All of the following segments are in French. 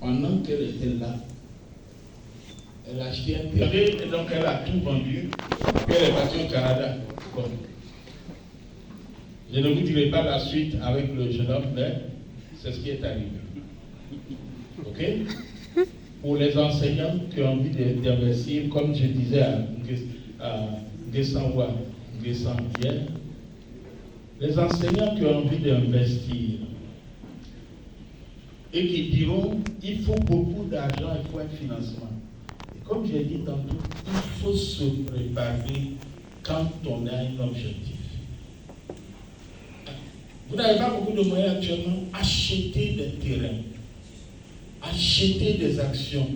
pendant qu'elle était là, elle a acheté un terrain et donc elle a tout vendu. Puis elle est partie au Canada. Bon. Je ne vous dirai pas la suite avec le jeune homme, mais c'est ce qui est arrivé. Ok? Pour les enseignants qui ont envie d'investir, comme je disais à Gessanwa, hier, les enseignants qui ont envie d'investir et qui diront il faut beaucoup d'argent, il faut un financement. Et comme j'ai dit tantôt, il faut se préparer quand on a un objectif. Vous n'avez pas beaucoup de moyens actuellement, achetez des terrains, achetez des actions,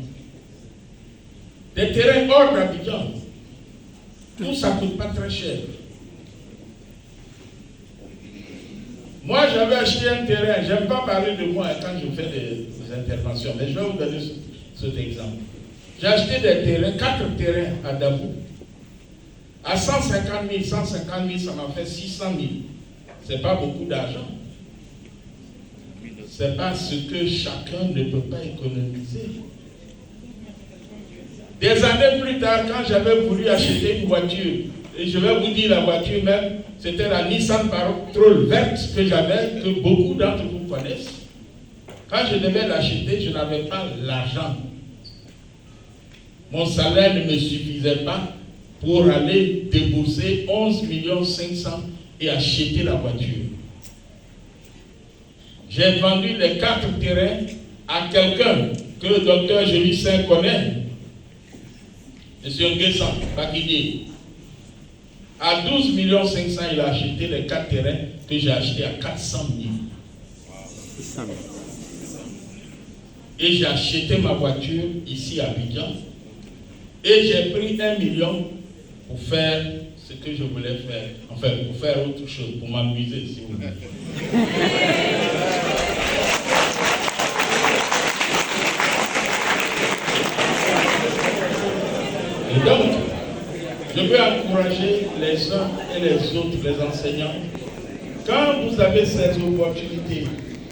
des terrains hors d'Abidjan. Tout ça ne coûte pas très cher. Moi, j'avais acheté un terrain, je n'aime pas parler de moi quand je fais des interventions, mais je vais vous donner cet exemple. J'ai acheté des terrains, 4 terrains à Dabou. À 150 000, ça m'a fait 600 000. Ce n'est pas beaucoup d'argent. Ce n'est pas ce que chacun ne peut pas économiser. Des années plus tard, quand j'avais voulu acheter une voiture, et je vais vous dire la voiture même, c'était la Nissan Patrol verte que j'avais, que beaucoup d'entre vous connaissent. Quand je devais l'acheter, je n'avais pas l'argent. Mon salaire ne me suffisait pas pour aller débourser 11 500 000 et acheter la voiture. J'ai vendu les 4 terrains à quelqu'un que le docteur Gélissin connaît, M. Nguessan Bakidi. À 12 500 000, il a acheté les 4 terrains que j'ai achetés à 400 000. Et j'ai acheté ma voiture ici à Abidjan. Et j'ai pris 1 million pour faire ce que je voulais faire. Enfin, pour faire autre chose, pour m'amuser, si vous voulez. Et donc, je veux encourager les uns et les autres, les enseignants. Quand vous avez ces opportunités,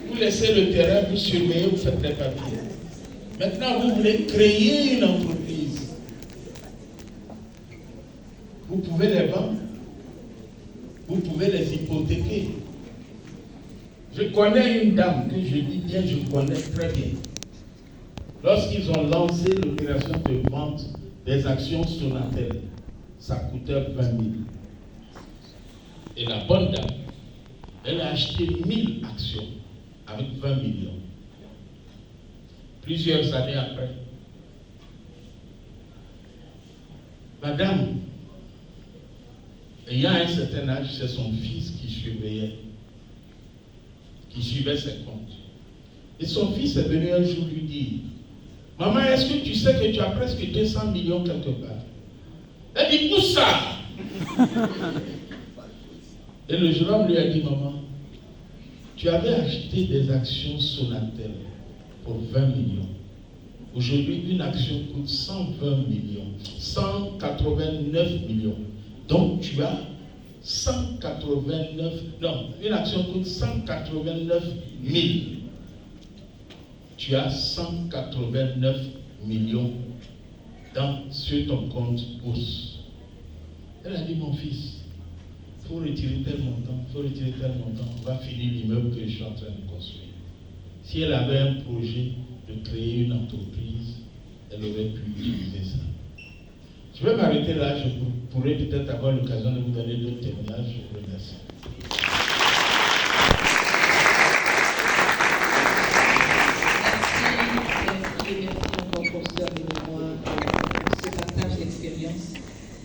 vous laissez le terrain, vous surveillez, vous faites les papiers. Maintenant, vous voulez créer une entreprise. Vous pouvez les vendre. Vous pouvez les hypothéquer. Je connais une dame que je dis bien, je connais très bien. Lorsqu'ils ont lancé l'opération de vente des actions Sonatel, ça coûtait 20 000. Et la bonne dame, elle a acheté 1000 actions avec 20 millions. Plusieurs années après, madame, ayant un certain âge, c'est son fils qui surveillait, qui suivait ses comptes. Et son fils est venu un jour lui dire, maman, est-ce que tu sais que tu as presque 200 millions quelque part? Elle dit, où ça? Et le jeune homme lui a dit, maman, tu avais acheté des actions Sonatel pour 20 millions. Aujourd'hui, une action coûte 120 millions, 189 millions. Donc, tu as 189, non, une action coûte 189 000. Tu as 189 millions sur ton compte bourse. Elle a dit, mon fils, il faut retirer tel montant, on va finir l'immeuble que je suis en train de construire. Si elle avait un projet de créer une entreprise, elle aurait pu utiliser ça. Je vais m'arrêter là, je pourrais peut-être avoir l'occasion de vous donner d'autres témoignages. Je vous remercie.